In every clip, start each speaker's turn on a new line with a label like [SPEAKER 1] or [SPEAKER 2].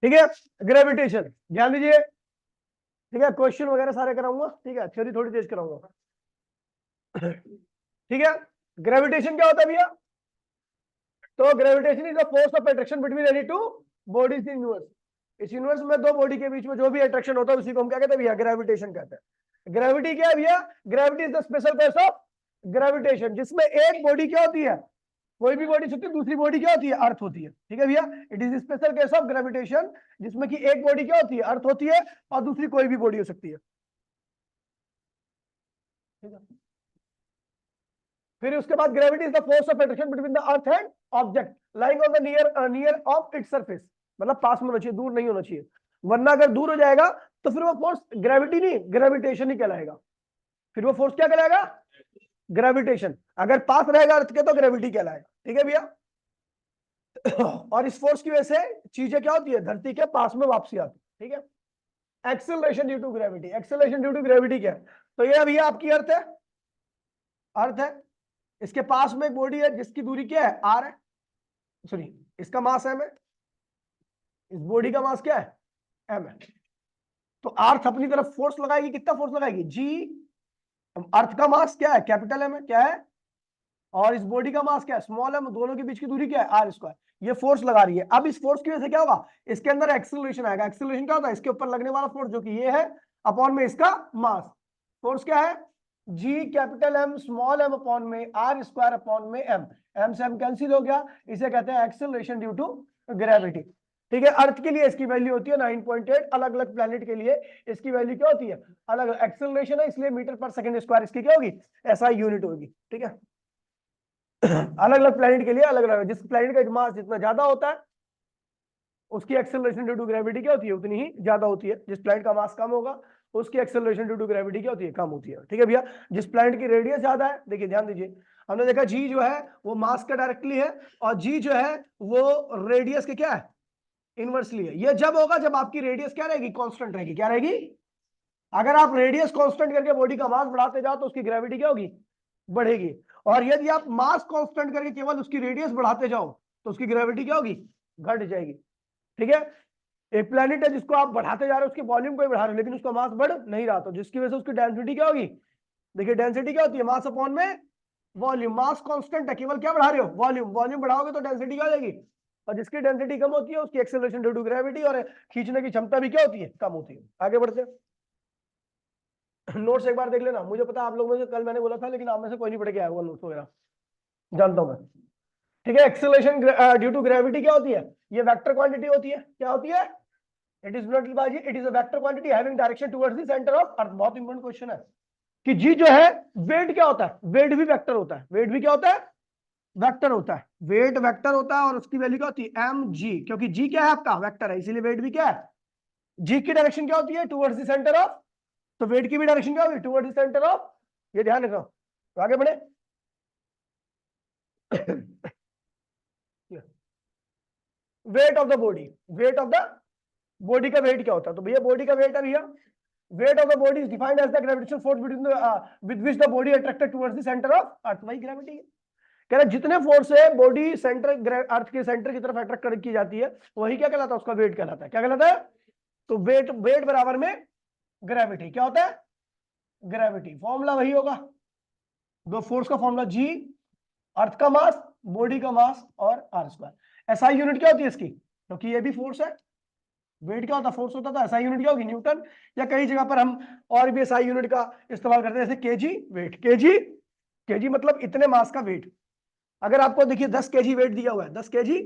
[SPEAKER 1] ठीक है, ग्रेविटेशन ध्यान दीजिए, ठीक है, क्वेश्चन वगैरह सारे कराऊंगा, ठीक है, थ्योरी थोड़ी तेज कराऊंगा। ठीक है, ग्रेविटेशन क्या होता है भैया? तो gravitation is the force of attraction between any two bodies in universe. इस यूनिवर्स में दो बॉडी के बीच में जो भी अट्रैक्शन होता है उसी को हम क्या कहते हैं भैया? ग्रेविटेशन कहते हैं। ग्रेविटी क्या है भैया? Gravity is the special case of gravitation, जिसमें एक बॉडी क्या होती है, कोई भी बॉडी होती है, दूसरी बॉडी क्या होती है? अर्थ होती है। ठीक है भैया, it is special case of gravitation, जिसमें कि एक बॉडी क्या होती है? अर्थ होती है, और दूसरी कोई भी बॉडी हो सकती है। ठीक है, फिर उसके बाद gravity is the force of attraction between the earth and object lying on the near of its surface, मतलब पास में होना चाहिए, दूर नहीं होना चाहिए, वरना अगर दूर हो जाएगा तो फिर वो फोर्स ग्रेविटी नहीं, ग्रेविटेशन ही कहलाएगा। फिर वो फोर्स क्या कहलाएगा? ग्रेविटेशन। अगर पास रहेगा अर्थ के तो ग्रेविटी कहलाएगा। ठीक है भैया, और इस फोर्स की वजह से चीजें क्या होती है? धरती के पास में वापसी आती है। ठीक है, acceleration due to gravity. Acceleration due to gravity क्या है? तो ये भैया आपकी अर्थ है, अर्थ है, इसके पास में एक बॉडी है जिसकी दूरी क्या है? आर है, सॉरी इसका मास एम है, इस बॉडी का मास क्या है? एम है। तो अर्थ अपनी तरफ फोर्स लगाएगी, कितना फोर्स लगाएगी? जी। अर्थ का मास क्या है? कैपिटल एम है, क्या है? और इस बॉडी का मास क्या है? Small M. दोनों के बीच की दूरी क्या है? Are square. ये फोर्स लगा रही है। अब इस फोर्स की वजह से क्या होगा? इसके अंदर एक्सेलरेशन आएगा। एक्सेलरेशन क्या होता है? इसके ऊपर लगने वाला फोर्स, जो कि ये है, अपॉन में इसका मास। फोर्स क्या है? G capital M small M upon में आर स्क्वायर अपॉन में एम। एम से एम कैंसिल हो गया, इसे कहते हैं एक्सेलरेशन ड्यू टू ग्रेविटी। ठीक है, अर्थ के लिए इसकी वैल्यू होती है 9.8, अलग अलग प्लैनेट के लिए इसकी वैल्यू क्या होती है? अलग अलग। एक्सेलरेशन है इसलिए मीटर पर सेकंड स्क्वायर इसकी क्या होगी? एसआई यूनिट होगी। ठीक है, अलग अलग प्लैनेट के लिए अलग अलग। जिस प्लैनेट का मास जितना ज्यादा होता है उसकी एक्सेलरेशन ड्यू टू ग्रेविटी क्या होती है? उतनी ही ज्यादा होती है। जिस प्लैनेट का मास कम होगा उसकी एक्सेलरेशन ड्यू टू ग्रेविटी क्या होती है? कम होती है। ठीक है भैया, जिस प्लैनेट की रेडियस ज्यादा है, देखिए ध्यान दीजिए, हमने देखा जी जो है वो मास का डायरेक्टली है, और जी जो है वो रेडियस के क्या है? इनवर्सली है। ये जब होगा जब आपकी रेडियस क्या रहेगी? कांस्टेंट रहेगी। क्या रहेगी? अगर आप रेडियस कांस्टेंट करके बॉडी का मास बढ़ाते जाओ तो उसकी ग्रेविटी क्या होगी? बढ़ेगी। और यदि आप मास कांस्टेंट करके केवल उसकी रेडियस बढ़ाते जाओ तो उसकी ग्रेविटी क्या होगी? घट जाएगी। ठीक है, एक प्लेनेट है जिसको आप बढ़ाते जा रहे हो, उसके वॉल्यूम को ही बढ़ा रहे हो, लेकिन उसका मास बढ़ नहीं रहा, तो जिसकी वजह से उसकी डेंसिटी क्या होगी? देखिए डेंसिटी क्या होती है? मास अपॉन में वॉल्यूम। मास कांस्टेंट है, केवल क्या बढ़ा रहे हो? वॉल्यूम। वॉल्यूम बढ़ाओगे तो डेंसिटी क्या हो जाएगी? और जिसकी डेंसिटी कम होती है उसकी एक्सेलरेशन ड्यू टू ग्रेविटी और खींचने की क्षमता भी क्या होती है? कम होती है। आगे बढ़ते हैं, नोट्स एक बार देख लेना। मुझे पता है आप लोगों में से कल मैंने बोला था, लेकिन आप में से कोई नहीं पढ़ के आया होगा नोट्स वगैरह, जानता हूं मैं। ठीक है, एक्सेलरेशन ड्यू टू ग्रेविटी क्या होती है? ये वेक्टर क्वांटिटी होती है। क्या होती है? इट इज नॉट बाजी, it is a vector quantity having direction towards the centre of अर्थ। बहुत इंपॉर्टेंट क्वेश्चन है कि जी जो है, वेट क्या होता है? वेट भी वेक्टर होता है। वेट भी क्या होता है? वेक्टर होता है। वेट वेक्टर होता है और उसकी वैल्यू क्या होती है? एम जी, क्योंकि जी क्या है आपका? वेक्टर है, इसीलिए वेट भी क्या है? जी की डायरेक्शन क्या होती है? टुवर्ड्स द सेंटर ऑफ, तो वेट की भी डायरेक्शन क्या होगी? Towards the centre of. ये ध्यान रखो। तो आगे बढ़े, wait of the body. Wait of the body का वेट क्या होता है? तो भैया बॉडी का वेट है भैया, weight of the body is defined as the gravitational force between with which the body attracted towards the centre of earth. वही ग्रेविटी है। कह रहे जितने फोर्स है बॉडी सेंटर अर्थ के सेंटर की तरफ अट्रैक्ट की जाती है, वही क्या कहलाता है? उसका वेट कहलाता है। क्या कहलाता है? तो वेट, वेट बराबर में ग्रेविटी। क्या होता है? ग्रेविटी। फॉर्मूला वही होगा, दो फोर्स का फॉर्मूला, जी अर्थ का मास, बॉडी का मास, और आर स्क्वायर। एसआई यूनिट क्या होती है इसकी? क्योंकि ये भी फोर्स है। वेट क्या होता? फोर्स होता था। एसआई यूनिट क्या होगी? न्यूटन। या कई जगह पर हम और भी एसआई यूनिट का इस्तेमाल करते हैं, जैसे केजी वेट। केजी, केजी मतलब इतने मास का वेट। अगर आपको देखिए 10 केजी वेट दिया हुआ है, 10 केजी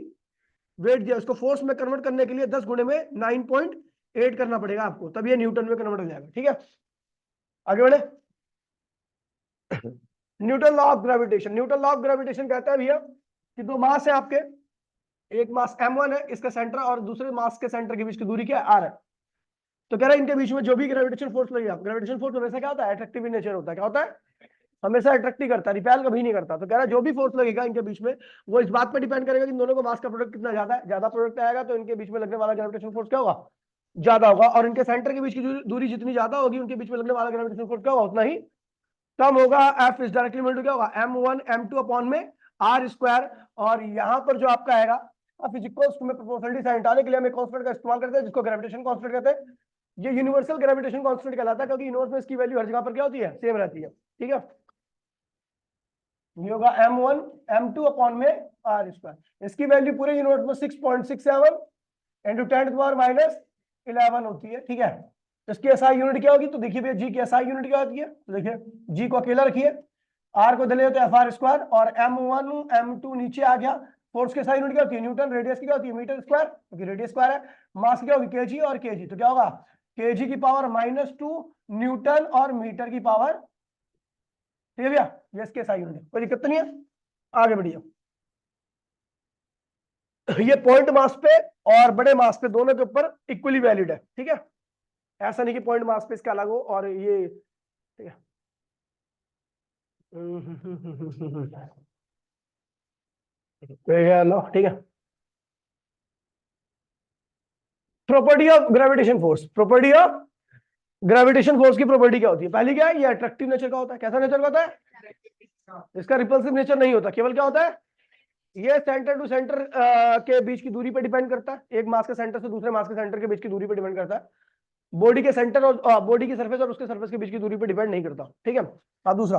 [SPEAKER 1] वेट दिया, उसको फोर्स में कन्वर्ट करने के लिए 10 गुणे में 9.8 करना पड़ेगा आपको, तब ये न्यूटन में कन्वर्ट हो जाएगा। ठीक है, आगे बढ़े। Newton law of gravitation. Newton law of gravitation कहता है भैया कि दो मास है आपके, एक मास m1 है, इसका सेंटर, और दूसरे मास के सेंटर के बीच की दूरी क्या है? r है। तो कह रहा है इनके बीच में जो भी ग्रेविटेशन फोर्स लगेगा, ग्रेविटेशन फोर्स हमेशा क्या होता है? अट्रैक्टिव इन नेचर होता है। क्या होता है? हमेशा अट्रैक्टिव करता है, रिपेल कभी नहीं करता। तो कह रहा है जो भी फोर्स लगेगा इनके बीच में, वो इस बात पर डिपेंड करेगा कि इन दोनों को मास का प्रोडक्ट कितना ज्यादा है। ज्यादा प्रोडक्ट आएगा तो इनके बीच में लगने वाला ग्रेविटेशन फोर्स क्या होगा? ज्यादा होगा। और इनके सेंटर के बीच की दूरी जितनी ज्यादा होगी, उनके बीच में लगने वाला ग्रेविटेशन फोर्स क्या होगा? उतना ही कम होगा। F is directly equal to क्या होगा? m1 m2 अपॉन में आर स्क्वायर। और यहां पर जो आपका आएगा अब इक्वल्स टू में प्रोपोर्शनलिटी साइन हटाने के लिए हम एक कांस्टेंट का इस्तेमाल करते हैं जिसको ग्रेविटेशन कांस्टेंट कहते हैं। ये यूनिवर्सल ग्रेविटेशन कांस्टेंट कहलाता है क्योंकि यूनिवर्स में इसकी वैल्यू हर जगह पर क्या होती है, सेम रहती है। ठीक है, ये होगा m1 m2 अपॉन में r स्क्वायर। इसकी वैल्यू पूरे यूनिवर्स में 6.67 इंटू 10⁻11 होती है। ठीक है, इसकी एसआई यूनिट क्या होगी, तो देखिए भैया जी की एसआई यूनिट क्या होती है, तो देखिए जी को अकेला रखिए, आर को दिले होते हैं FR स्क्वायर, और m1 m2 नीचे आ गया। फोर्स की एसआई यूनिट क्या होती है न्यूटन, रेडियस की क्या होती है मीटर स्क्वायर, क्योंकि रेडियस स्क्वायर है। मास क्या होगी केजी और केजी, तो क्या होगा केजी की पावर -2 न्यूटन और मीटर की पावर। ठीक है भैया, ये इसके एसआई यूनिट है, कोई दिक्कत नहीं है, आगे बढ़िए। ये पॉइंट मास पे और बड़े मास पे दोनों के ऊपर इक्वली वैलिड है। ठीक है, ऐसा नहीं कि पॉइंट मास पे इसका अलग हो और ये। ठीक है, लो ठीक है। Property of gravitation force, property of gravitation force की प्रॉपर्टी क्या होती है, पहली क्या है, ये अट्रैक्टिव नेचर का होता है। कैसा नेचर का होता है, इसका रिपल्सिव नेचर नहीं होता, केवल क्या होता है, ये सेंटर टू सेंटर के बीच की दूरी पे डिपेंड करता है, एक मास के सेंटर से दूसरे मास के सेंटर के बीच की दूरी पे डिपेंड करता है। बॉडी के सेंटर और बॉडी की सरफेस और उसके सरफेस के बीच की दूरी पे डिपेंड नहीं करता। ठीक है, अब दूसरा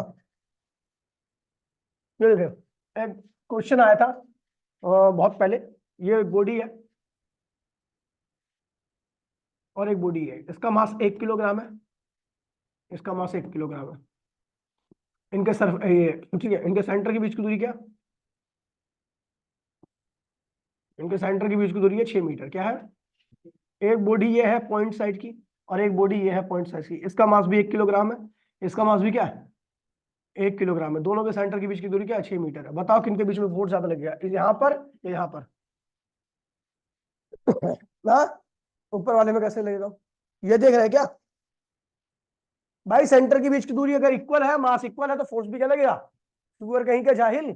[SPEAKER 1] ये देखिए, एक क्वेश्चन आया था बहुत पहले, ये बॉडी है और एक बॉडी है, इसका मास 1 किलोग्राम है, इसका मास 1 किलोग्राम है। इनके सरफ ये ठीक है, इनके सेंटर के बीच की दूरी क्या, इनके सेंटर के बीच की दूरी है 6 मीटर। क्या है, एक बॉडी ये है पॉइंट साइड की और एक बॉडी ये है पॉइंट साइड की, इसका मास भी 1 किलोग्राम है, इसका मास भी क्या है 1 किलोग्राम है। दोनों के सेंटर के बीच की दूरी क्या है 6 मीटर है। बताओ किनके बीच में फोर्स ज्यादा लगेगा, यहाँ पर या यहाँ पर ना, ऊपर वाले में कैसे लगेगा, ये देख रहे हैं क्या भाई, सेंटर के बीच की दूरी अगर इक्वल है, मास इक्वल है, तो फोर्स भी क्या लगेगा, सुअर कहीं का जाहिल।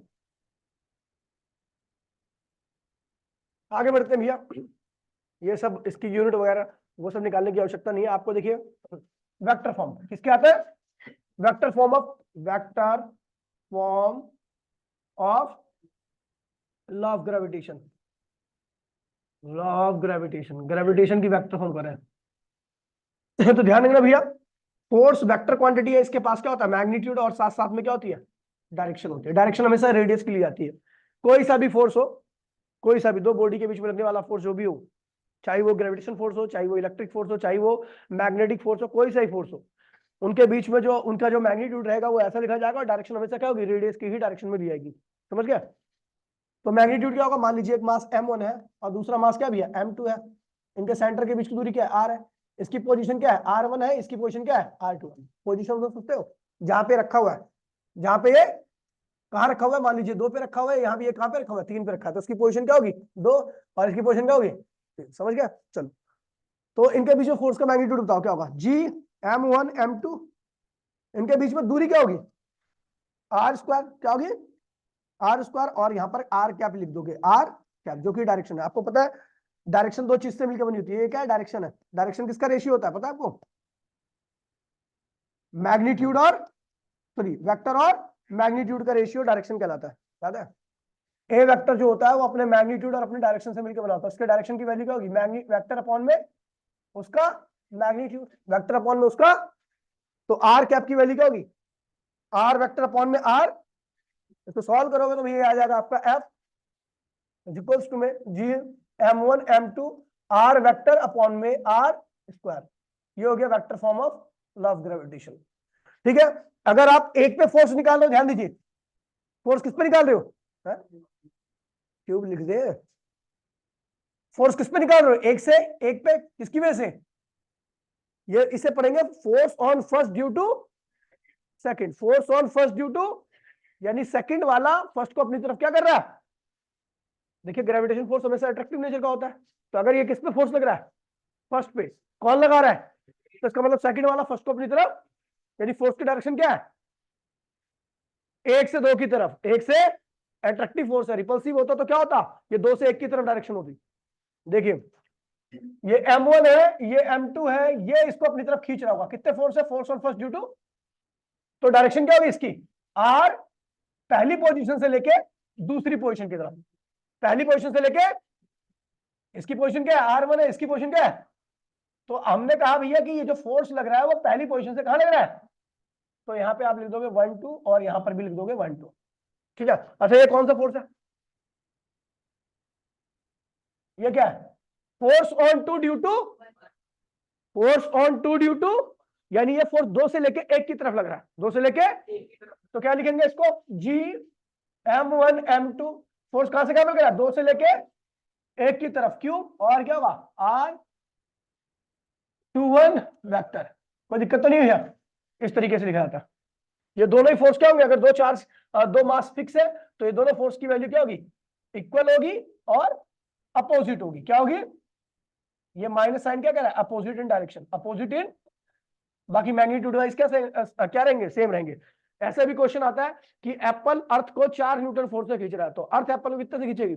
[SPEAKER 1] आगे बढ़ते हैं भैया, ये सब इसकी यूनिट वगैरह वो सब निकालने की आवश्यकता नहीं है आपको। देखिए वेक्टर फॉर्म किसके आते हैं, vector form of law of gravitation, law of gravitation, gravitation की वेक्टर फॉर्म कर रहे हैं। तो ध्यान रखना भैया, फोर्स वेक्टर क्वांटिटी है, इसके पास क्या होता है मैग्नीट्यूड, और साथ साथ में क्या होती है डायरेक्शन होती है। डायरेक्शन हमेशा रेडियस के लिए आती है। कोई सा भी फोर्स हो, कोई सा भी दो बॉडी के बीच में लगने वाला फोर्स जो भी हो, चाहे वो ग्रेविटेशन फोर्स हो, चाहे वो इलेक्ट्रिक फोर्स हो, चाहे वो मैग्नेटिक फोर्स हो, कोई सा ही फोर्स हो, उनके बीच में जो उनका जो मैग्नीट्यूड रहेगा वो ऐसा लिखा जाएगा, और डायरेक्शन हमेशा क्या होगी रेडियस की ही डायरेक्शन में दी जाएगी। समझ गया, तो मैग्नीट्यूड क्या होगा, मान लीजिए एक मास m1 है और दूसरा मास क्या भी है m2 है, इनके सेंटर के बीच की दूरी क्या है r है, इसकी पोजीशन क्या है r1 है, इसकी पोजीशन क्या है r2 है। पोजीशन समझ सकते हो, जहां पे रखा हुआ है, जहां पे ये कहाँ रखा हुआ है, मान लीजिए 2 पे रखा हुआ है, यहाँ भी ये कहाँ पे रखा हुआ है 3 पे रखा है, तो इसकी पोजीशन क्या होगी 2 और इसकी पोजीशन क्या होगी 3। समझ गया, चलो तो इनके बीच में फोर्स का मैग्नीट्यूड बताओ क्या होगा, g m1 m2, इनके बीच में दूरी क्या होगी r स्क्वायर, क्या होगी r स्क्वायर, और यहाँ पर r कैप लिख दोगे, r कैप जो कि डायरेक्शन है। आपको पता है डायरेक्शन दो चीज से मिलकर बनी होती है, ये क्या है डायरेक्शन है, डायरेक्शन किसका रेशियो होता है पता है आपको, मैग्नीट्यूड और सॉरी वेक्टर और मैग्नीट्यूड का रेशियो डायरेक्शन कहलाता है, याद है। ए वेक्टर जो होता है वो अपने मैग्नीट्यूड और अपने डायरेक्शन से मिलकर बना होता है, उसके डायरेक्शन की वैल्यू क्या होगी वेक्टर अपॉन में उसका मैग्नीट्यूड, वेक्टर अपॉन में उसका, तो आर कैप की वैल्यू क्या होगी आर वेक्टर अपॉन में आर, इसको सॉल्व करोगे तो ये आ जाएगा आपका एफ इक्वल्स टू में G m1 m2 R vector upon में आर स्क्वायर। ये हो गया vector form of law of gravitation. ठीक है, अगर आप एक पे फोर्स निकाल रहे हो, ध्यान दीजिए फोर्स किस पे निकाल रहे हो, क्यूब लिख दे, फोर्स किस पे निकाल रहे हो एक से, एक पे किसकी वजह से, ये इसे पढ़ेंगे force on first due to second, force on first due to, यानी सेकंड वाला फर्स्ट को अपनी तरफ क्या कर रहा है। देखिए ग्रेविटेशन फोर्स हमेशा अट्रैक्टिव नेचर का होता है, तो अगर ये किस पे फोर्स लग रहा है फर्स्ट पे, कौन लगा रहा है, तो इसका मतलब सेकंड वाला फर्स्ट को अपनी तरफ, यानी फोर्स की डायरेक्शन क्या है 1 से 2 की तरफ, 1 से अट्रैक्टिव फोर्स है, रिपल्सिव होता तो क्या होता ये 2 से 1 की तरफ डायरेक्शन होती। देखिए ये m1 है, ये m2 है, ये इसको अपनी तरफ खींच रहा होगा, कितने फोर्स है, force on first due to, तो डायरेक्शन क्या होगी इसकी r पहली पोजीशन से लेके दूसरी पोजीशन की तरफ, पहली पोजीशन से लेके इसकी पोजीशन क्या है, R1 है, इसकी पोजीशन क्या है। तो हमने कहा भैया कि ये जो फोर्स लग रहा है वो पहली पोजीशन से कहां लग रहा है, तो यहाँ पे आप लिख दोगे 1 2 और यहाँ पर भी लिख दोगे 1 2। ठीक है। अच्छा ये कौन सा फोर्स है, ये क्या है, force on two due to, force on two due to, यानी ये फोर्स 2 से लेके 1 की तरफ लग रहा है, 2 से लेके, तो क्या लिखेंगे इसको, G M1 M2, फोर्स कहां से कहां लग रहा है, 2 से लेके 1 की तरफ, क्यों, और क्या होगा R21 वेक्टर। कोई दिक्कत तो नहीं है, इस तरीके से लिखा जाता है। ये दोनों ही फोर्स क्या होंगे, अगर दो चार्ज दो मास फिक्स है तो ये दोनों फोर्स की वैल्यू क्या होगी, इक्वल होगी और अपोजिट होगी, क्या होगी, ये माइनस साइन क्या कह रहा है, opposite in direction, opposite in, बाकी मैग्नीट्यूड वाइज क्या रहेंगे, सेम रहेंगे। ऐसा भी क्वेश्चन आता है कि एप्पल अर्थ को 4 न्यूटन फोर्स से खींच रहा है, तो अर्थ एप्पल को कितने से खींचेगी,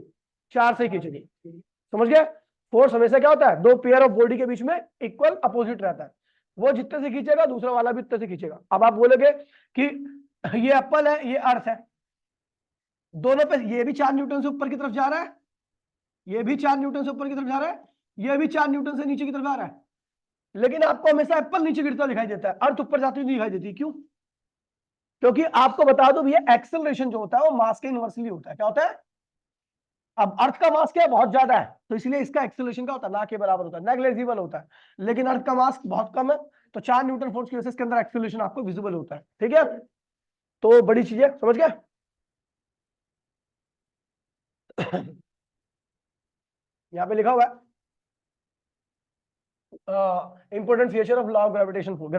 [SPEAKER 1] 4 से खींचेगी। समझ गए, फोर्स हमेशा क्या होता है, दो पेयर ऑफ बॉडी के बीच में इक्वल अपोजिट रहता है, वो जितने से खींचेगा दूसरा वाला भी उतने से खींचेगा। अब आप बोलोगे कि ये एप्पल है, ये अर्थ है, दोनों पे ये भी 4 न्यूटन से ऊपर की तरफ जा रहा है, ये भी 4 न्यूटन से ऊपर की तरफ जा रहा है, ये भी 4 न्यूटन से नीचे की तरफ आ रहा है, लेकिन आपको हमेशा एप्पल नीचे गिरता दिखाई देता है, अर्थ ऊपर जाती हुई दिखाई देती है, क्यों, क्योंकि आपको बता दो भैया एक्सेलरेशन जो होता है वो मास के इनवर्सली होता है, क्या होता है, अब अर्थ का मास क्या है, बहुत ज्यादा है, तो इसलिए इसका एक्सेलरेशन क्या होता है, ना के बराबर होता है, नेग्लिजिबल होता है, लेकिन अर्थ का मास बहुत कम है, तो 4 न्यूटन फोर्स की वजह से इसके अंदर एक्सेलरेशन आपको विजिबल होता है। ठीक है, तो बड़ी चीज है, समझ गए। यहाँ पे लिखा हुआ है important feature of law of gravitation force,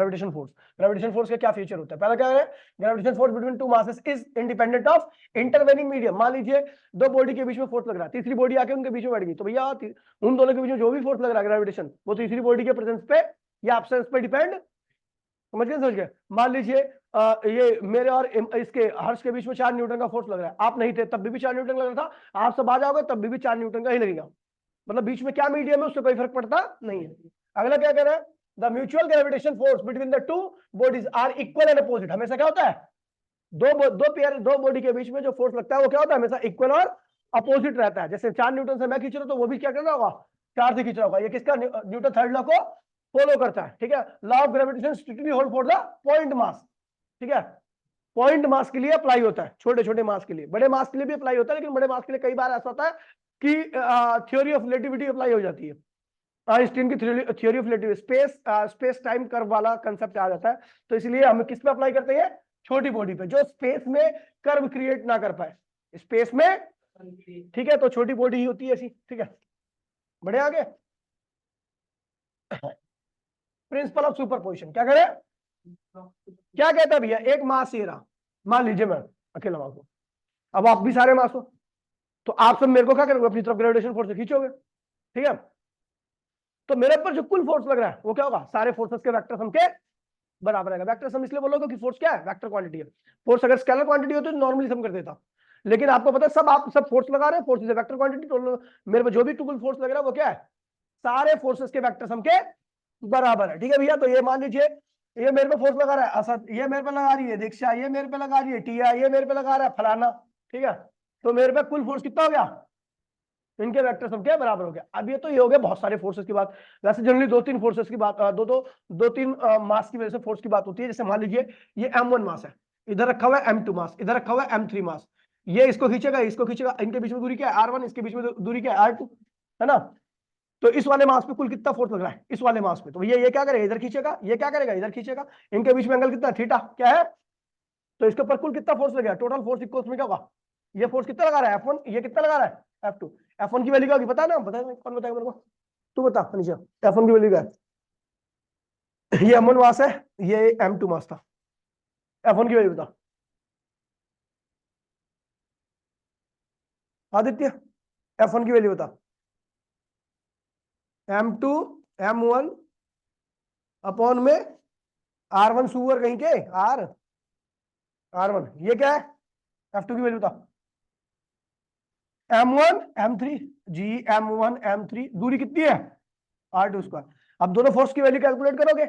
[SPEAKER 1] gravitation force का क्या फीचर होता है, पहला क्या है, gravitation force between two masses is independent of intervening medium. मान लीजिए दो बॉडी के बीच में फोर्स लग रहा है, तीसरी बॉडी आके उनके बीच में बैठ गई, तो भैया उन दोनों के बीच में जो भी फोर्स लग रहा है ग्रेविटेशन, वो तीसरी बॉडी के प्रेजेंस पे या एब्सेंस पे डिपेंड, समझ गए। मान लीजिए ये मेरे और इसके हर्ष के बीच में 4 न्यूटन का फोर्स लग रहा है, आप नहीं थे तब भी 4 न्यूटन लग रहा था, आप सब आ जाओगे तब भी 4 न्यूटन का ही लगेगा, मतलब बीच में क्या मीडियम है उससे कोई फर्क पड़ता नहीं है। अगला क्या कह रहा है, the mutual gravitation force between the two bodies are equal and opposite. हमेशा क्या होता है, दो बॉडी के बीच में जो फोर्स लगता है वो क्या होता है, हमेशा इक्वल और अपोजिट रहता है। जैसे 4 न्यूटन से मैं खींच रहा हूं तो वो भी क्या करना होगा, 4 से खींच रहा होगा, ये किसका, न्यूटन थर्ड लॉ को फॉलो करता है। ठीक है, law of gravitation strictly hold for the point mass. ठीक है, पॉइंट मास के लिए अप्लाई होता है, छोटे छोटे मास के लिए, बड़े मास के लिए भी अप्लाई होता है, लेकिन बड़े मास के लिए कई बार ऐसा होता है कि थ्योरी ऑफ रिलेटिविटी अप्लाई हो जाती है, आइंस्टीन की theory of relativity, space time curve वाला कंसेप्ट आ जाता है, तो इसलिए हम किस पे अप्लाई करते हैं, छोटी बॉडी पे, जो स्पेस में कर्व क्रिएट ना कर पाए, स्पेस में। ठीक है, तो छोटी बॉडी ही होती है ऐसी। ठीक है, बढ़े आगे, प्रिंसिपल ऑफ सुपरपोजिशन क्या करे, क्या कहता है भैया, एक मास ये रहा, मान लीजिए मैं अकेला मास हूं, अब आप भी सारे मास हो, तो आप सब मेरे को क्या करोगे, अपनी तरफ ग्रेविटेशन फोर्स से खींचोगे। ठीक है, तो मेरे ऊपर जो कुल फोर्स लग रहा है वो क्या होगा, सारे फोर्सेस के वेक्टर सम के बराबर रहेगा। वेक्टर सम इसलिए बोलोगे कि फोर्स क्या है, वेक्टर क्वांटिटी है, फोर्स अगर स्केलर क्वांटिटी होती तो नॉर्मली सम कर देता, लेकिन आपको पता है सब आप सब फोर्स लगा रहे हैं, force is a vector quantity, तो मेरे पे जो भी टोटल फोर्स लग रहा है वो क्या है, सारे फोर्सेस के वेक्टर सम के बराबर है। ठीक है भैया, तो ये मान लीजिए ये मेरे पे फोर्स लगा रहा है असद, ये मेरे पे लगा रही है दीक्षा, ये मेरे पे लगा रही है टिया, ये मेरे पे लगा रहा है फलाना। ठीक है, तो मेरे पे कुल फोर्स कितना हो गया, इनके वेक्टर सम के बराबर हो गया। अब ये तो ये हो गया बहुत सारे फोर्सेस की बात, वैसे जनरली 2-3 फोर्सेस की बात, दो तीन मास की वजह से फोर्स की बात होती है। जैसे मान लीजिए ये M1 मास है, इधर रखा हुआ है M2 मास, इधर रखा हुआ है M3 मास, ये इसको खींचेगा, इसको खींचेगा, इनके बीच में दूरी क्या है R1, इसके बीच में दूरी क्या है R2, है ना। तो इस वाले मास पे कुल कितना फोर्स लग रहा है, इस वाले मास पे, तो ये क्या करेगा, इधर खींचेगा, ये क्या करेगा, इधर खींचेगा, इनके बीच में एंगल कितना, थीटा क्या है, तो इसके ऊपर कुल कितना फोर्स लगेगा, टोटल फोर्स इक्वल्स में क्या होगा, ये फोर्स कितना लगा रहा है F1, ये कितना लगा रहा है F2। F1 की वैल्यू क्या होगी पता है ना, बता, कौन बताएगा मेरे को, तू बता अनिशा, F1 की वैल्यू क्या है, ये M1 मास है, ये M2 मास था, F1 की वैल्यू बता आदित्य, F1 की वैल्यू बता, M2 M1 अपॉन में R1 सुअर कहीं के R1, ये क्या है F2 की वैल्यू बता, M1 M3 जी, M1 M3 दूरी कितनी है R2 स्क्वायर। अब दोनों फोर्स की वैल्यू कैलकुलेट करोगे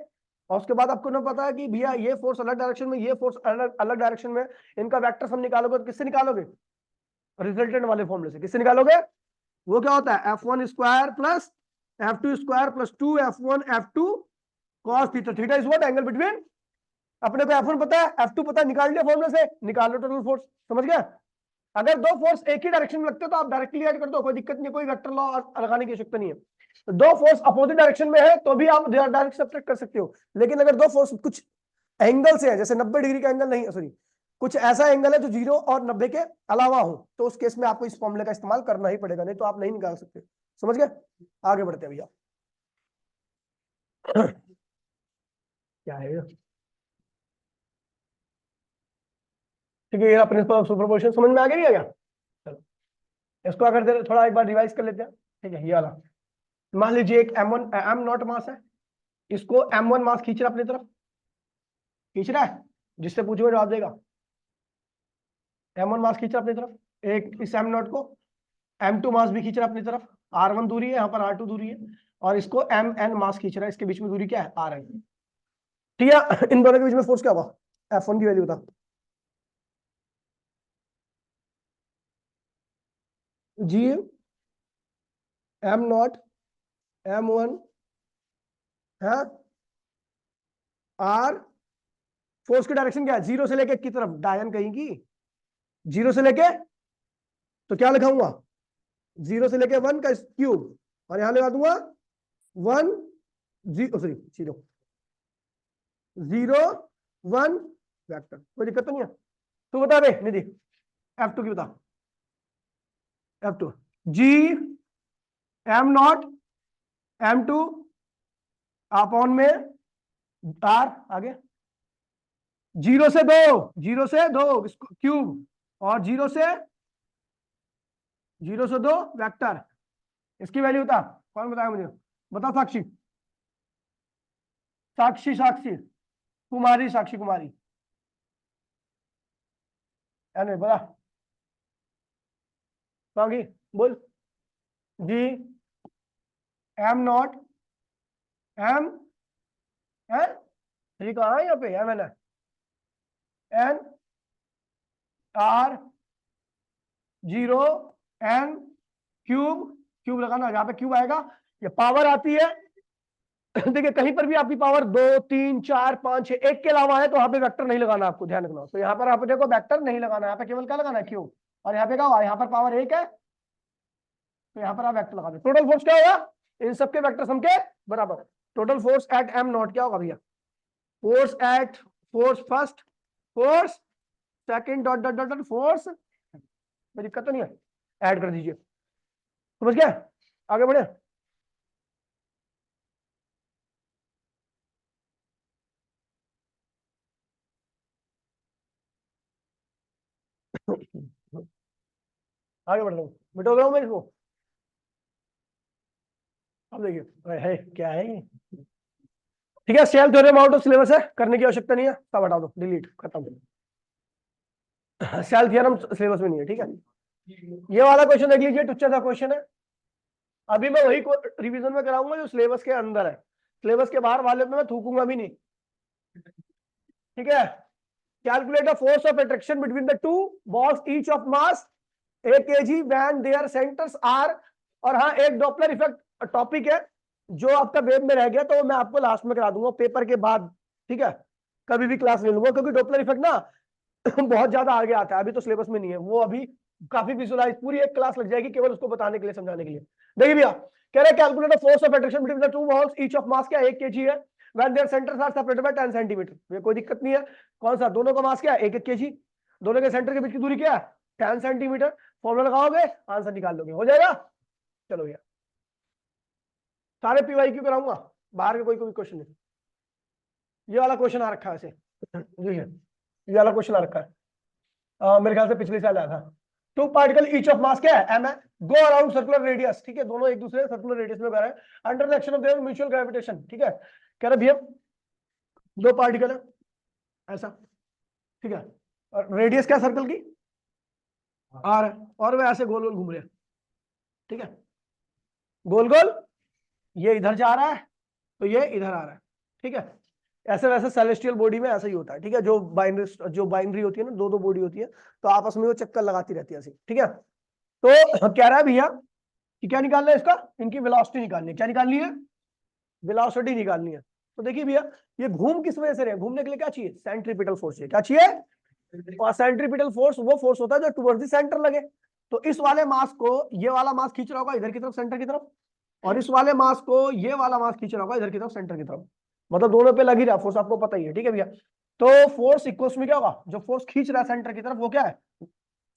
[SPEAKER 1] और उसके बाद आपको ना पता है कि भैया ये फोर्स अलग डायरेक्शन में, ये फोर्स अलग अलग डायरेक्शन में, इनका वेक्टर सम निकालोगे तो किससे निकालोगे, रिजल्टेंट वाले फॉर्मूले से, किससे निकालोगे, वो क्या होता है F1 square plus F2 square plus 2F1 F2 cos theta. Theta is what angle between, अपने को F1 पता है F2 पता है, निकाल लिया फॉर्मूला से, निकाल लो टोटल फोर्स। समझ गया? अगर दो फोर्स एक ही डायरेक्शन में लगते हो तो आप डायरेक्टली ऐड कर दो, कोई दिक्कत नहीं, कोई वेक्टर लॉ लगाने की आवश्यकता नहीं है। तो दो फोर्स अपोजिट डायरेक्शन में है तो भी आप डायरेक्ट सब्ट्रैक्ट कर सकते हो, लेकिन अगर दो फोर्स कुछ एंगल से है, जैसे 90 डिग्री का एंगल नहीं, सॉरी कुछ ऐसा एंगल है जो 0 और 90 के अलावा हो, तो उस केस में आपको इस फॉर्मूले का इस्तेमाल करना ही पड़ेगा, नहीं तो आप नहीं निकाल सकते। समझ गए? आगे बढ़ते हैं भैया। क्या है ठीक है, ये प्रिंसिपल सुपरपोजिशन समझ में आ गया, नहीं आ गया? चलो इसको अगर थोड़ा एक बार रिवाइज कर लेते हैं। ठीक है, ये वाला मान लीजिए एक m नॉट मास है, इसको m1 मास खींच रहा है अपनी तरफ, खींच रहा है, जिससे पूछूंगा जवाब देगा। m1 मास खींच रहा है अपनी तरफ, एक इस m नॉट को m2 मास भी खींच रहा है अपनी तरफ, r1 दूरी है, यहाँ पर r2 दूरी है, और इसको mn मास खींच रहा है, इसके बीच में दूरी क्या है rn। ठीक है, इन दोनों के बीच में फोर्स क्या होगा, F1 की वैल्यू बता। जी m नॉट m1 है, r फोर्स की डायरेक्शन क्या है, 0 से लेके की तरफ, डायन कहेंगी 0 से लेके, तो क्या लिखाऊंगा 0 से लेके 1 का क्यूब, और यहां लगा दूंगा 1 0 सॉरी 0 0 1 वेक्टर। कोई दिक्कत तो नहीं है? तू बता दे निधि, F2 की बता। F2 G m not m2 upon में r, आगे 0 से 2, 0 से 2 क्यूब, और 0 से 2 वेक्टर। इसकी वैल्यू बता, कौन बताया मुझे, बता साक्षी, साक्षी साक्षी कुमारी, साक्षी कुमारी, नहीं बता बाकी बोल। जी m नॉट m है, ये कहा है यहाँ पे m है, n r 0 n cube, cube लगाना, जहां पे क्यूब आएगा ये पावर आती है। देखिए कहीं पर भी आपकी पावर 2 3 4 5 6 1 के अलावा है तो वहां पे वेक्टर नहीं लगाना, आपको ध्यान रखना। तो यहाँ पर आप देखो वेक्टर नहीं लगाना, यहाँ पे केवल क्या लगाना है क्यूब, और यहाँ पे क्या हुआ, यहाँ पर पावर 1 है तो यहाँ पर आप वेक्टर लगा दो। टोटल फोर्स क्या होगा, इन सबके वेक्टर सम के बराबर। Total force at m not क्या होगा भैया, force at, force first, force second, dot dot dot force, कोई दिक्कत तो नहीं है, ऐड कर दीजिए। समझ गया? आगे बढ़े। आगे बढ़ रहा हूँ, मिटो रहा हूँ मैं इसको। अब देखिए है क्या है ये, ठीक है, shell theorem out of syllabus है, करने की आवश्यकता नहीं है, सब हटा दो, डिलीट, खत्म। सेल थ्योरम सिलेबस में नहीं है, ठीक है। ये वाला क्वेश्चन देख लीजिए, टुच्चा सा क्वेश्चन है। अभी मैं वही रिवीजन में कराऊंगा जो सिलेबस के अंदर है, सिलेबस के बाहर वाले में मैं थूकूंगा भी नहीं। ठीक है, calculate the force of attraction between the two balls each of mass 1 kg when their centres are. और हाँ, एक डॉपलर इफेक्ट टॉपिक है जो आपका वेब में रह गया, तो मैं आपको लास्ट में करा दूंगा पेपर के बाद। ठीक है, कभी भी क्लास ले लूंगा, क्योंकि डॉपलर इफेक्ट ना बहुत ज्यादा आगे आता है, अभी तो सिलेबस में नहीं है वो, अभी काफी विजुअलाइज, पूरी एक क्लास लग जाएगी केवल उसको बताने के लिए, समझाने के लिए। देखिए भैया, कह रहे calculate the force of attraction between the two balls each of mass क्या 1 kg है, when their centres are separated by 10 centimetre. ये कोई दिक्कत नहीं है, कौन सा, दोनों का मास क्या है 1 kg, दोनों के सेंटर के बीच की दूरी क्या है 10 सेंटीमीटर। फॉर्मूला लगाओगे आंसर निकाल लोगे, हो जाएगा। चलो भैया, सारे पीवाई क्यों कराऊंगा, बाहर के कोई क्वेश्चन नहीं। ये वाला क्वेश्चन आ रखा है ऐसे, ये वाला क्वेश्चन आ रखा है, मेरे ख्याल से पिछले साल आया था। Two particle each of mass क्या है m है, गो अराउंड सर्कुलर रेडियस। ठीक है, दोनों एक दूसरे सर्कुलर रेडियस में जा रहे हैं under the action of their mutual gravitation. ठीक है, कह रहे भैया दो पार्टिकल है ऐसा, ठीक है, और रेडियस क्या सर्कल की r है, और वे ऐसे गोल गोल घूम रहे हैं। ठीक है, गोल गोल, ये इधर जा रहा है तो ये इधर आ रहा है। ठीक है, ऐसे वैसे सेलेस्टियल बॉडी में ऐसा ही होता है। ठीक है, जो बाइनरी होती है ना, दो दो बॉडी होती है, तो आपस में वो चक्कर लगाती रहती है ऐसी। ठीक है, तो कह रहा है भैया कि क्या निकालना है इसका, इनकी वेलोसिटी निकालनी है। क्या निकालनी है, वेलोसिटी निकालनी है। तो देखिए भैया ये घूम किस वजह से रहे, घूमने के लिए क्या चाहिए, सेंट्रीपिटल फोर्स चाहिए। क्या चाहिए, और सेंट्रीपिटल फोर्स वो फोर्स होता है जो टुवर्ड्स द सेंटर लगे। तो इस वाले मास को ये वाला मास खींच रहा होगा इधर की तरफ, सेंटर की तरफ, और इस वाले मास को ये वाला मास खींच रहा होगा इधर की तरफ, सेंटर की तरफ। मतलब दोनों पे लग ही रहा फोर्स, आपको पता ही है, ठीक है भैया। तो फोर्स इक्वल्स में क्या होगा, जो फोर्स खींच रहा है सेंटर की तरफ वो क्या है,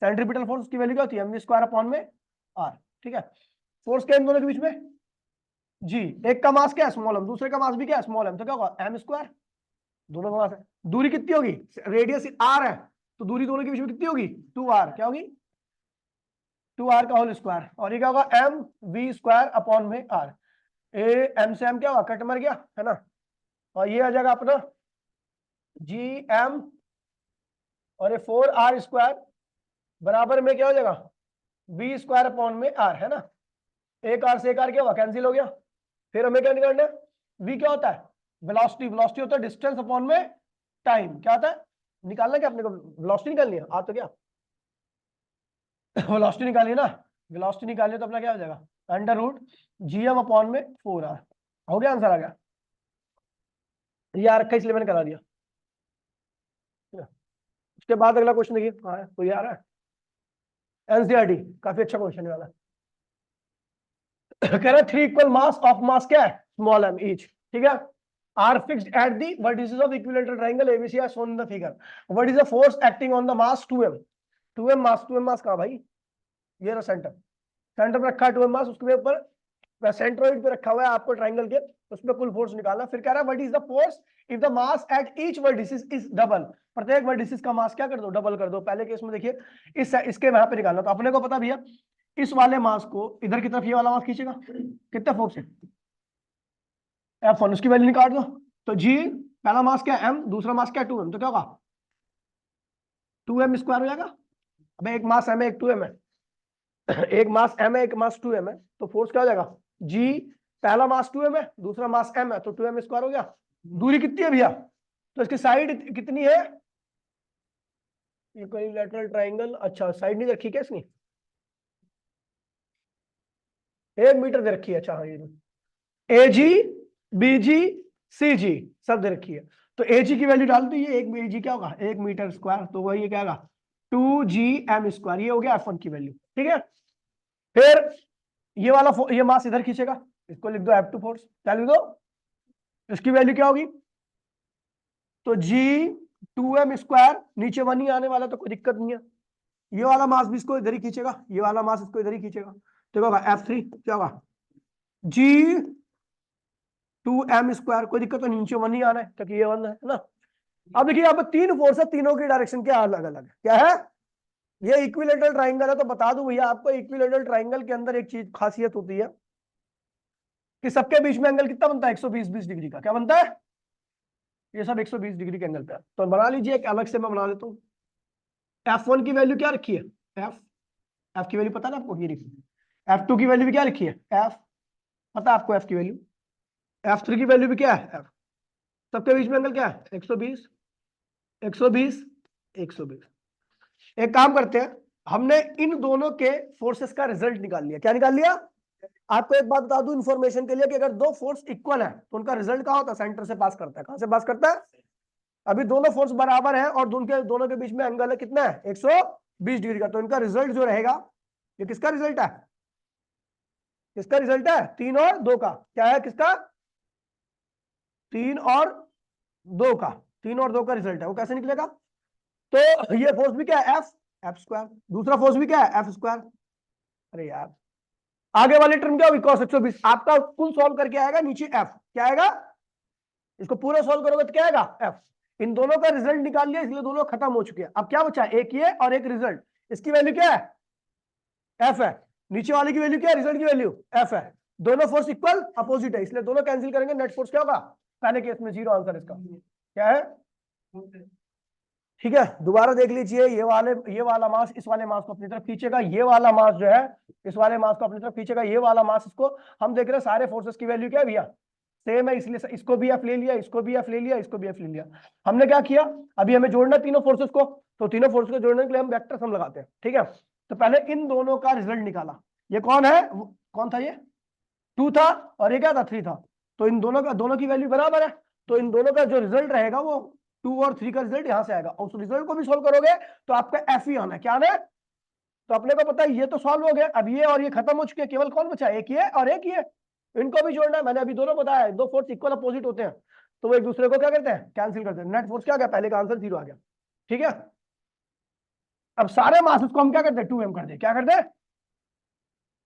[SPEAKER 1] सेंट्रीपिटल फोर्स की वैल्यू क्या होती है, mv स्क्वायर अपॉन में r। ठीक है, फोर्स क्या है इन दोनों के बीच में, जी। एक का मास क्या है, स्मॉल m, दूसरे का मास भी क्या है, स्मॉल m, तो क्या होगा m स्क्वायर, दोनों का मास है। दूरी कितनी होगी, रेडियस r है, तो दूरी दोनों के बीच में कितनी होगी, 2r। क्या होगी, 2r का होल स्क्वायर, और ये क्या होगा, m v स्क्वायर अपॉन में r। ए m से m क्या होगा, कट मर गया है ना, और ये आ जाएगा अपना जी m, और ये 4r स्क्वायर बराबर में क्या हो जाएगा, v स्क्वायर अपॉन में r, है ना। एक r से एक r क्या हुआ, कैंसिल हो गया। फिर हमें क्या निकालना है, v क्या होता है, वेलोसिटी, वेलोसिटी होता है डिस्टेंस अपॉन में टाइम। क्या होता है, निकालना क्या अपने को, वेलोसिटी निकालनी है। तो क्या वेलोसिटी निकालिए ना, वेलोसिटी निकालिए तो अपना क्या हो जाएगा, अंडर रूट gm अपॉन में 4r। हो गया, आंसर आ गया। ये आ रखा है इसलिए मैंने करा दिया। उसके बाद अगला क्वेश्चन देखिए, हाँ कोई आ रहा है, एनसीईआरटी काफी अच्छा क्वेश्चन वाला कह रहा है 3 इक्वल मास ऑफ मास क्या है, स्मॉल m ईच। ठीक है, are fixed at the vertices of equilateral triangle ABC as shown in the figure. What is the force acting on the mass 2m। 2m mass, 2m mass कहां भाई, ये रहा centre, centre पे रखा है 2m मास, उसके ऊपर सेंट्रोइड पे रखा हुआ है आपको ट्रायंगल के, उसमें कुल फोर्स निकालना। फिर कह रहा है what is the force if the mass at each vertices is double. प्रत्येक वर्टिसिस का मास क्या कर दो, डबल कर दो। पहले केस में देखिए इसके वहां पे निकालना, तो अपने को पता भैया इस वाले मास को इधर की तरफ ये वाला मास खींचेगा, कितना फोर्स है, F1, उसकी वैल्यू निकाल दो। तो G पहला मास क्या है m, दूसरा मास क्या है 2m, तो क्या होगा 2m स्क्वायर हो जाएगा। अब एक मास m है, एक 2m है, एक मास m है, एक मास 2m है, तो फोर्स क्या हो जाएगा G, पहला मास 2m है, दूसरा मास m है, तो 2m स्क्वायर हो गया। दूरी कितनी है भैया, तो इसकी साइड कितनी है, इक्विलैटरल ट्रायंगल, अच्छा साइड नहीं रखी क्या इसकी, 1 मीटर दे रखी है। अच्छा हाँ, ये ए जी, बी जी, सी जी सब दे रखी है। तो ए जी की वैल्यू डाल दी, ये 1 जी क्या होगा, 1 मीटर स्क्वायर, तो वही क्या होगा 2gm स्क्वायर, ये हो गया F1 की वैल्यू। ठीक है, फिर ये वाला ये मास इधर खींचेगा, इसको लिख दो F2 फोर्स। क्या लिख दो, इसकी वैल्यू क्या होगी, तो G 2m स्क्वायर, नीचे 1 ही आने वाला तो कोई दिक्कत नहीं है। ये वाला मास भी इसको इधर ही खींचेगा, ये वाला मास इसको इधर ही खींचेगा, तो क्या होगा F3, क्या होगा G 2m स्क्वायर, कोई दिक्कत तो नीचे 1 ही आना है क्योंकि ये 1 है ना। अब देखिए यहाँ पे 3 फोर्स है, तीनों की डायरेक्शन क्या अलग अलग है, क्या है, ये इक्विलेटरल ट्रायंगल है। तो बता दूं भैया आपको, इक्विलेटरल ट्रायंगल के अंदर एक चीज खासियत होती है कि सबके बीच में एंगल कितना बनता है, 120 डिग्री का। क्या बनता है, ये सब 120 डिग्री के एंगल पे है। तो बना लीजिए एक अलग से, मैं बना देता हूँ। F1 की वैल्यू क्या रखी है, F की वैल्यू पता ना आपको, ये रखी है। F2 की वैल्यू भी क्या रखी है, F, पता है आपको F की वैल्यू। F3 की वैल्यू भी क्या है, F। सबके बीच में एंगल क्या है, 120, 120, 120। एक काम करते हैं, हमने इन दोनों के फोर्सेस का रिजल्ट निकाल लिया। क्या निकाल लिया, आपको एक बात बता दूं इन्फॉर्मेशन के लिए कि अगर दो फोर्स इक्वल है तो उनका रिजल्ट क्या होता है, सेंटर से पास करता है। कहां से पास करता है, अभी दोनों फोर्स बराबर है और दोनों के बीच में एंगल है कितना है, 120 डिग्री का, तो इनका रिजल्ट जो रहेगा, ये किसका रिजल्ट है, किसका रिजल्ट है, 3 और 2 का। क्या है, किसका, 3 और 2 का, 3 और 2 का रिजल्ट है। वो कैसे निकलेगा, तो ये फोर्स भी क्या है, एफ स्क्वायर, दूसरा फोर्स भी क्या है, एफ स्क्वायर। अरे यार, आगे वाली टर्म क्या होगी, cos 120, आपका कुल सॉल्व करके आएगा नीचे एफ, क्या आएगा, इसको पूरा सॉल्व करोगे तो क्या आएगा, एफ। इन दोनों का रिजल्ट निकाल लिया, इसलिए दोनों खत्म हो चुके हैं। अब क्या बचा, एक ये और एक रिजल्ट, इसकी वैल्यू क्या है, एफ है, नीचे वाले की वैल्यू क्या है, रिजल्ट की वैल्यू एफ है। दोनों फोर्स इक्वल अपोजिट है, इसलिए दोनों कैंसिल करेंगे, नेट फोर्स क्या होगा, पहले केस में 0 आंसर इसका क्या है। ठीक है, दोबारा देख लीजिए, ये वाला मास इस वाले मास को अपनी तरफ खींचेगा, ये वाला मास जो है इस वाले मास को अपनी तरफ खींचेगा, ये वाला मास इसको, हम देख रहे हैं सारे फोर्सेस की वैल्यू क्या है भैया, सेम है, इसलिए इसको भी एफ ले लिया, इसको भी एफ ले लिया, इसको भी एफ ले लिया। हमने क्या किया, अभी हमें जोड़ना तीनों फोर्सेस को, तो तीनों फोर्सेस को जोड़ने के लिए हम वेक्टर सम लगाते हैं। ठीक है, तो पहले इन दोनों का रिजल्ट निकाला, ये कौन है, कौन था ये? 2 था और ये क्या था? 3 था। तो इन दोनों की वैल्यू बराबर है, तो इन दोनों का जो रिजल्ट रहेगा वो 2 और 3 का रिजल्ट यहां से आएगा। उस रिजल्ट को भी सोल्व करोगे तो आपका एफ ही आना है। क्या आना है? तो अपने को पता है ये तो सॉल्व हो गया, अब ये और ये खत्म हो चुके हैं, केवल कौन बचा? एक ये और एक ये, इनको भी जोड़ना है। मैंने अभी दोनों बताया है, दो फोर्स इक्वल अपोजिट होते हैं तो वो एक दूसरे को क्या करते हैं? कैंसिल करते हैं। नेट फोर्स क्या आ गया? पहले का आंसर 0 आ गया। ठीक है, अब सारे मासेस को हम क्या करते हैं? 2m कर दे। क्या करते हैं?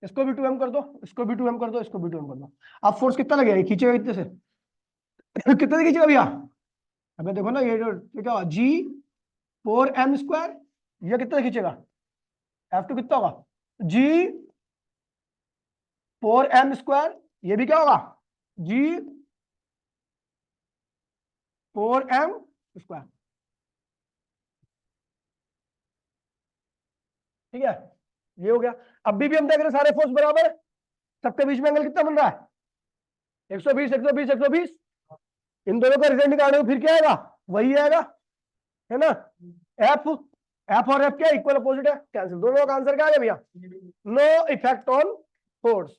[SPEAKER 1] इसको भी 2m कर दो, इसको भी 2m कर दो, इसको भी 2m कर दो। अब फोर्स कितना लगेगा? ये खींचेगा कितने से? कितने से खींचेगा भैया? अबे देखो ना, ये जो क्या होगा? G4m²। ये कितने से खींचेगा? F2 कितना होगा? G4m²। ये भी क्या होगा? G4m²। ठीक है, ये हो गया। अभी भी हम देख रहे हैं सारे फोर्स बराबर है, सबके बीच में एंगल कितना बन रहा है? 120 120 120। इन दोनों का रिजल्ट निकालने को फिर क्या आएगा? वही आएगा, है ना? एफ एफ और एफ क्या इक्वल अपोजिट है? कैंसिल। दोनों का आंसर क्या आ गया भैया? No effect on force.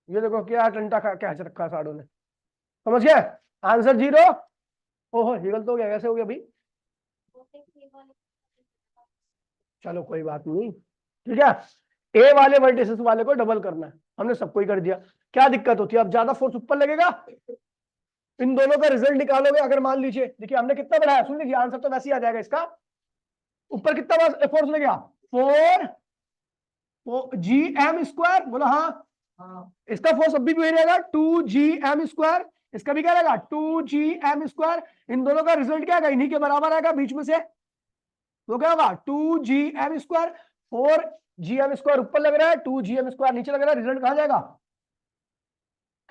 [SPEAKER 1] ये देखो क्या टंटा क्या रखा साड़ों ने, समझ गया? आंसर 0। ओहो ये गलत हो गया, कैसे हो गया भाई? चलो कोई बात नहीं, ठीक है। ए वाले वर्टिसेस वाले को डबल करना है, हमने सबको ही कर दिया। क्या दिक्कत होती है? अब ज्यादा फोर्स ऊपर लगेगा, इन दोनों का रिजल्ट निकालोगे। अगर मान लीजिए, देखिए हमने कितना बढ़ाया, सुन लीजिए आंसर तो वैसे ही आ जाएगा इसका। ऊपर कितना फोर्स लगेगा? 4 GM²। बोला हाँ। इसका फोर्स अभी भी वही रहेगा, 2 GM²। इसका भी क्या रहेगा? 2 GM²। इन दोनों का रिजल्ट क्या आएगा? इन्हीं के बराबर आएगा बीच में से, तो क्या होगा? 2 GM²। 4 GM² ऊपर लग रहा है, 2 GM² नीचे लग रहा है, रिजल्ट कहां जाएगा?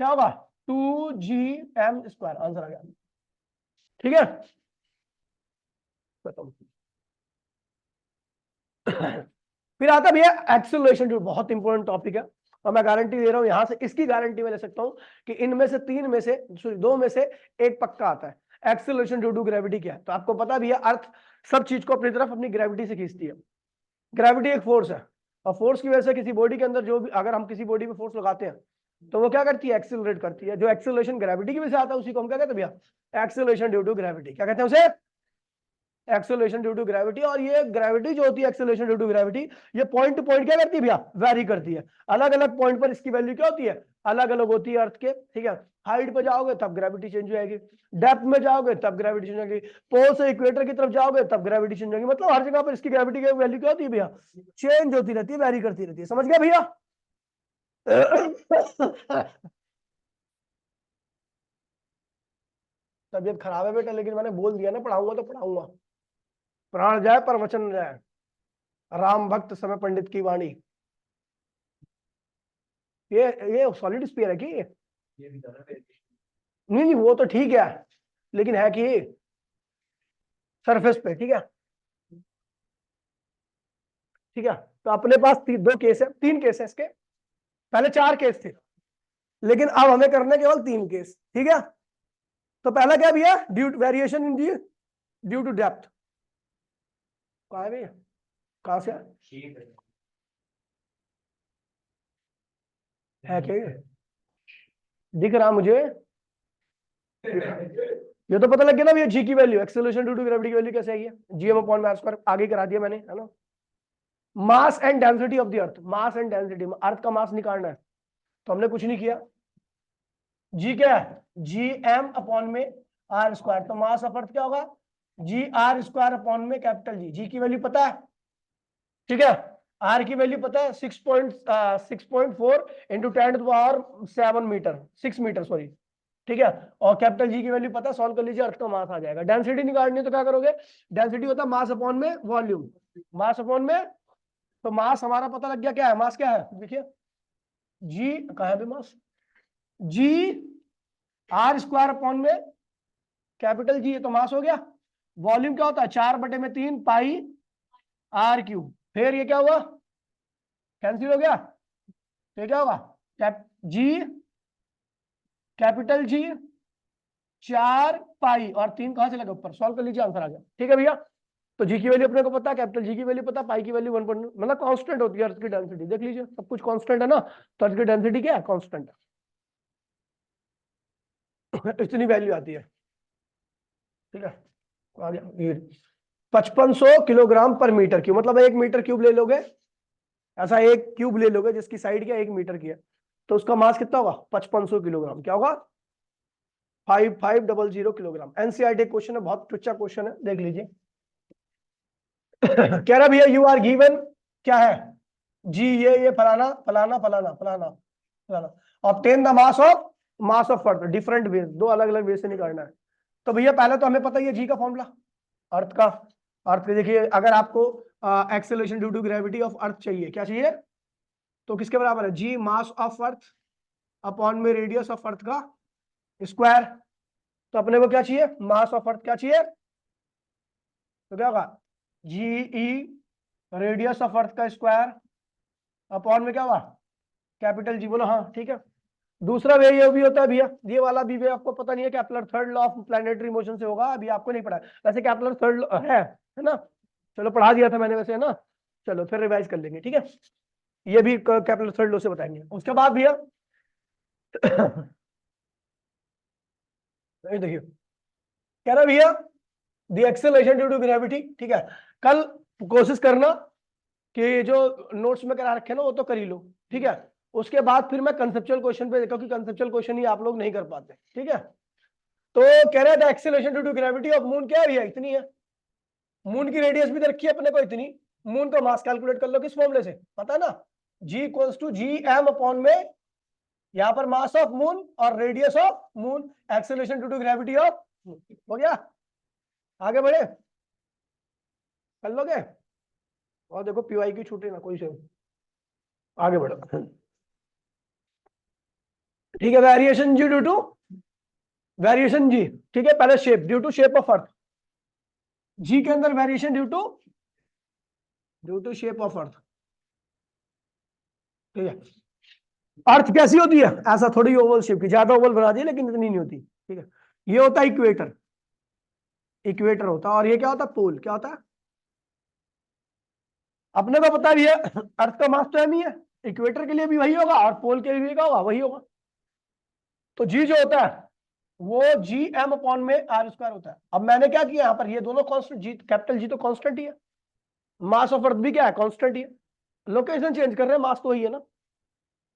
[SPEAKER 1] क्या होगा? 2 GM²। आंसर आ गया। ठीक है, खत्म। फिर आता भैया एक्सेलरेशन, जो बहुत इंपॉर्टेंट टॉपिक है, और मैं गारंटी दे रहा हूं, यहां से इसकी गारंटी मैं ले सकता हूं कि इनमें से 3 में से, सॉरी 2 में से एक पक्का आता है। एक्सेलरेशन ड्यू टू ग्रेविटी क्या है? तो आपको पता भी है, अर्थ सब चीज को अपनी तरफ अपनी ग्रेविटी से खींचती है। ग्रेविटी एक फोर्स है, और फोर्स की वजह से किसी बॉडी के अंदर जो भी, अगर हम किसी बॉडी पे फोर्स लगाते हैं तो वो क्या करती है? एक्सेलरेट करती है। जो एक्सेलरेशन ग्रेविटी की वजह से आता है उसी को हम क्या कहते हैं भैया? Acceleration due to gravity. क्या कहते हैं उसे? Acceleration due to gravity. और ये ग्रेविटी जो होती है, एक्सेलरेशन ड्यू टू ग्रेविटी, ये पॉइंट टू पॉइंट क्या करती है भैया? वैरी करती है। अलग अलग पॉइंट पर इसकी वैल्यू क्या होती है? अलग अलग होती है अर्थ के। ठीक है, हाइट पे जाओगे तब ग्रेविटी चेंज हो जाएगी, डेप्थ में जाओगे तब ग्रेविटी चेंज होगी, पोल से इक्वेटर की तरफ जाओगे तब ग्रेविटी चेंज होगी। मतलब हर जगह पर इसकी ग्रेविटी की वैल्यू क्या होती है भैया? चेंज होती रहती है, वैरी करती रहती है। समझ गया भैया? तबीयत खराब है बेटा, लेकिन मैंने बोल दिया ना, पढ़ाऊंगा तो पढ़ाऊंगा। प्राण जाए पर वचन न जाए, राम भक्त समय पंडित की वाणी। ये सॉलिड स्पीयर है कि नहीं? नहीं वो तो ठीक है, लेकिन है कि सरफेस पे। ठीक है, ठीक है। तो अपने पास 2 केस है, 3 केस है इसके, पहले 4 केस थे, लेकिन अब हमें करने केवल 3 केस। ठीक है, तो पहला क्या भैया? Due variation in the due to depth. कहा है भैया? कहां से है क्या? दिख रहा मुझे, ये तो पता लग गया ना भैया। जी की value, acceleration due to gravity की वैल्यू कैसे आई है? GM/m²। आगे करा दिया मैंने, है ना? Mass and density of the earth, mass and density, earth का मास निकालना है, तो हमने कुछ नहीं किया। जी क्या है? GM/में R²। तो मास ऑफ अर्थ क्या होगा? GR² में कैपिटल जी की वैल्यू पता है, ठीक है। आर की वैल्यू पता है, 6.4 इंटू 10⁻7 मीटर, 6 मीटर सॉरी। ठीक है, और कैपिटल जी की वैल्यू पता है, सॉल्व कर लीजिए, अर्थ का मास आ जाएगा। डेंसिटी निकालनी है तो क्या करोगे? डेंसिटी होता है मास अपॉन में वॉल्यूम, मास अपॉन में, तो मास हमारा पता लग गया। क्या है मास? क्या है देखिए, जी कहाँ है मास? GR² में कैपिटल जी, ये तो मास हो गया। वॉल्यूम क्या होता है? 4/3 पाई R³ फिर ये क्या हुआ? कैंसिल हो गया, तो क्या होगा? जी कैपिटल जी 4 पाई और 3 कहां से लगा? ऊपर। सॉल्व कर लीजिए, आंसर आ गया। ठीक है भैया, तो जी की वैल्यू अपने को पता है, कैपिटल जी की वैल्यू पता, पाई की वैल्यू 1, मतलब कांस्टेंट होती है अर्थ की डेंसिटी। देख लीजिए सब कुछ कांस्टेंट है ना, तो अर्थ की डेंसिटी क्या है, कांस्टेंट है। इतनी वैल्यू आती है, ठीक है। आ गया ये 5500 किलोग्राम पर मीटर क्यूब, मतलब 1 मीटर क्यूब ले लोगे, ऐसा एक क्यूब ले लोगे जिसकी साइड क्या 1 मीटर की है, तो उसका मास कितना होगा 5500 किलोग्राम, क्या होगा 5500 किलोग्राम। एनसीईआरटी क्वेश्चन है, बहुत अच्छा क्वेश्चन है, देख लीजिए। कह रहा भैया यू आर गिवन क्या है जी, ये फलाना फलाना फलाना फलाना फलाना, obtain the mass of earth, different way, दो अलग अलग वे से निकालना है। तो भैया पहले तो हमें पता ही है जी का फॉर्मूला अर्थ का। अर्थ के देखिए, अगर आपको acceleration due to gravity of earth चाहिए, क्या चाहिए, तो किसके बराबर है, G mass of earth upon में रेडियस ऑफ अर्थ का स्क्वायर। तो अपने को क्या चाहिए, मास ऑफ अर्थ क्या चाहिए, तो क्या होगा जी ई रेडियस ऑफ अर्थ का स्क्वायर अपॉन में क्या होगा कैपिटल जी, बोलो हाँ ठीक है। दूसरा वे ये भी होता है भैया, ये वाला भी वे आपको पता नहीं है, कैपलर third law of planetary motion से होगा, अभी आपको नहीं पढ़ा है वैसे, कैपलर थर्ड लॉ है ना, चलो पढ़ा दिया था मैंने वैसे, है ना, चलो फिर रिवाइज कर लेंगे, ठीक है। ये भी कैपलर थर्ड लॉ से बताएंगे। उसके बाद भैया देखिए, कह रहा भैया the acceleration due to gravity, ठीक है। कल कोशिश करना कि जो नोट्स में करा रखे ना वो तो कर ही लो, ठीक है। उसके बाद फिर मैं कंसेप्चुअल क्वेश्चन पे, क्योंकि कंसेप्चुअल क्वेश्चन ही आप लोग नहीं कर पाते, ठीक है। तो कह रहे थे acceleration due to gravity of moon क्या है भैया, इतनी है। मून की रेडियस भी दे रखी है अपने को इतनी, मून का मास कैलकुलेट कर लो किस फॉर्मूले से, पता है ना, G equals to G M upon में, यहां पर मास ऑफ मून और radius of moon, acceleration due to gravity of, हो गया। आगे बढ़े, कर लोगे, और देखो पीवाई की छूटे ना कोई से, आगे बढ़ो, ठीक है। Variation G due to, variation G, ठीक है, पहले shape, due to shape of earth, G के अंदर variation due to shape of earth, ठीक है। अर्थ कैसी होती है, ऐसा थोड़ी ओवल शेप की, ज्यादा ओवल बना दी लेकिन इतनी नहीं होती, ठीक है। ये होता है इक्वेटर, इक्वेटर होता है, और ये क्या होता है पोल, क्या होता है, अपने को पता भी है अर्थ का मास तो एम ही है, इक्वेटर के लिए भी वही होगा और पोल के लिए भी क्या होगा, वही होगा। तो जी जो होता है वो जी एम अपॉन में आर स्क्वायर होता है। अब मैंने क्या किया यहाँ पर, ये दोनों कांस्टेंट, जी कैपिटल जी तो कांस्टेंट ही है, मास ऑफ अर्थ भी क्या है कांस्टेंट ही है, लोकेशन चेंज कर रहे हैं, मास तो वही है ना।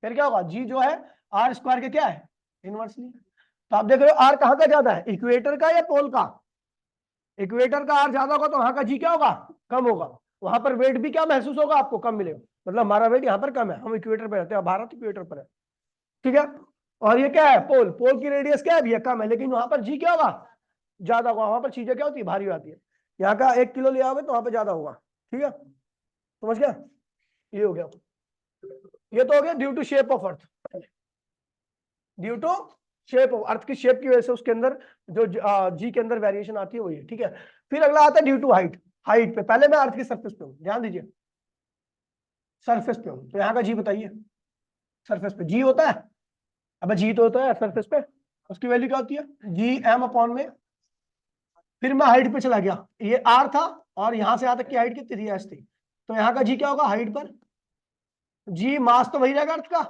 [SPEAKER 1] फिर क्या होगा, जी जो है आर स्क्वायर के क्या है इनवर्सली। तो आप देख रहे हो आर कहाँ का ज्यादा है, इक्वेटर का या पोल का, इक्वेटर का आर ज्यादा होगा तो वहां का जी क्या होगा, कम होगा, वहां पर वेट भी क्या महसूस होगा आपको, कम मिलेगा, मतलब हमारा वेट यहाँ पर कम है, हम इक्वेटर पर रहते हैं, भारत इक्वेटर पर है, ठीक है। और ये क्या है पोल, पोल की रेडियस क्या है भैया कम है, लेकिन वहां पर जी क्या होगा ज्यादा होगा, वहां पर चीजें क्या होती है भारी आती है, यहाँ का 1 किलो ले आओगे तो वहां पर ज्यादा होगा, ठीक है, समझ गया, ये हो गया। ये तो हो गया due to shape of earth, due to shape of earth की शेप की वजह से उसके अंदर जो जी के अंदर वेरिएशन आती है वही है, ठीक है। फिर अगला आता है ड्यू टू हाइट, हाइट पे, पहले मैं अर्थ की सरफेस पे हूँ, ध्यान दीजिए, सरफेस पे हूँ, तो यहाँ का जी बताइए, सरफेस पे जी होता है, अब जी तो होता है सरफेस पे, उसकी वैल्यू क्या होती है जी एम अपॉन में, फिर मैं हाइट पे चला गया, ये आर था और यहां से यहां तक की हाइट कितनी थी एस थी, तो यहाँ का जी क्या होगा हाइट पर, जी मास तो वही रहेगा अर्थ का,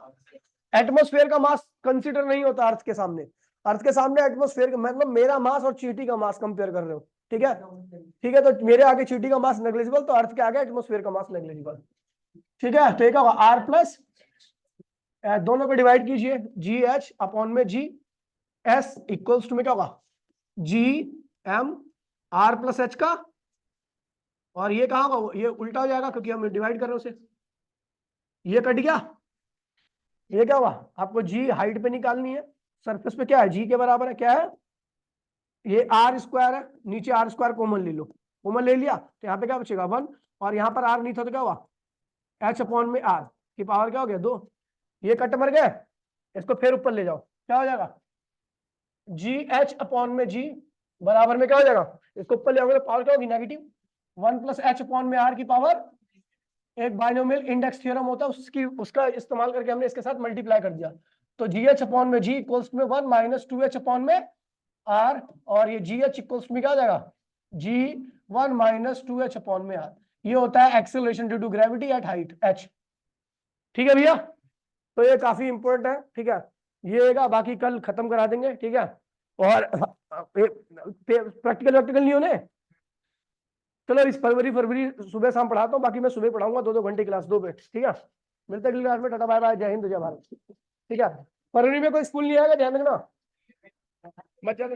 [SPEAKER 1] एटमोस्फेयर का मास कंसीडर नहीं होता अर्थ के सामने, अर्थ के सामने एटमोस्फेयर का मतलब मेरा मास और चींटी का मास कंपेयर कर रहे हो, ठीक है, ठीक है। तो मेरे आगे चींटी का मास नेग्लिजिबल, तो अर्थ के आगे एटमोस्फेयर का मास नेग्लिजिबल, ठीक है। तो एक होगा आर प्लस, दोनों को डिवाइड कीजिए, जी एच अपॉन में जी एस इक्वल्स टू में क्या होगा G M R plus H का, और ये कहा होगा, ये उल्टा हो जाएगा क्योंकि हम डिवाइड कर रहे हैं उसे, ये कट गया, ये क्या हुआ, आपको जी हाइट पे निकालनी है, सरफेस पे क्या है जी के बराबर है, क्या है ये आर स्क्वायर है, नीचे आर स्क्वायर कॉमन ले लो, कॉमन ले लिया तो यहाँ पे क्या बचेगा 1, और यहाँ पर आर नहीं था तो क्या हुआ एच अपॉन में आर की पावर क्या हो गया 2, ये कट मर गए, इसको फिर ऊपर ले जाओ, क्या हो जाएगा जी एच अपॉन में जी बराबर में क्या हो जाएगा, इसको ऊपर ले आओगे तो पावर क्या होगी नेगेटिव 1 प्लस एच अपॉन में आर की पावर, एक बाइनोमियल इंडेक्स थ्योरम होता है उसकी, उसका इस्तेमाल करके हमने इसके साथ मल्टीप्लाई कर दिया, तो जी एच अपॉन में जी इक्वल्स में 1 माइनस 2 एच अपॉन में आर, और ये जी एच इक्वल्स में क्या हो जाएगा g1 माइनस 2h अपॉन में r, ये होता है acceleration due to gravity at height h। ठीक है भैया, तो ये काफी इंपॉर्टेंट है। ठीक है, ये बाकी कल खत्म करा देंगे। ठीक है, और प्रैक्टिकल वैक्टिकल नहीं होने। चलो इस फरवरी सुबह शाम पढ़ाता हूँ, बाकी मैं सुबह पढ़ाऊंगा 2-2 घंटे क्लास 2 पे। ठीक है, मिलते हैं अगली क्लास में। टाटा बाय बाय, जय हिंद जय भारत। ठीक है, फरवरी में कोई स्कूल नहीं आएगा, ध्यान रखना मत जाना।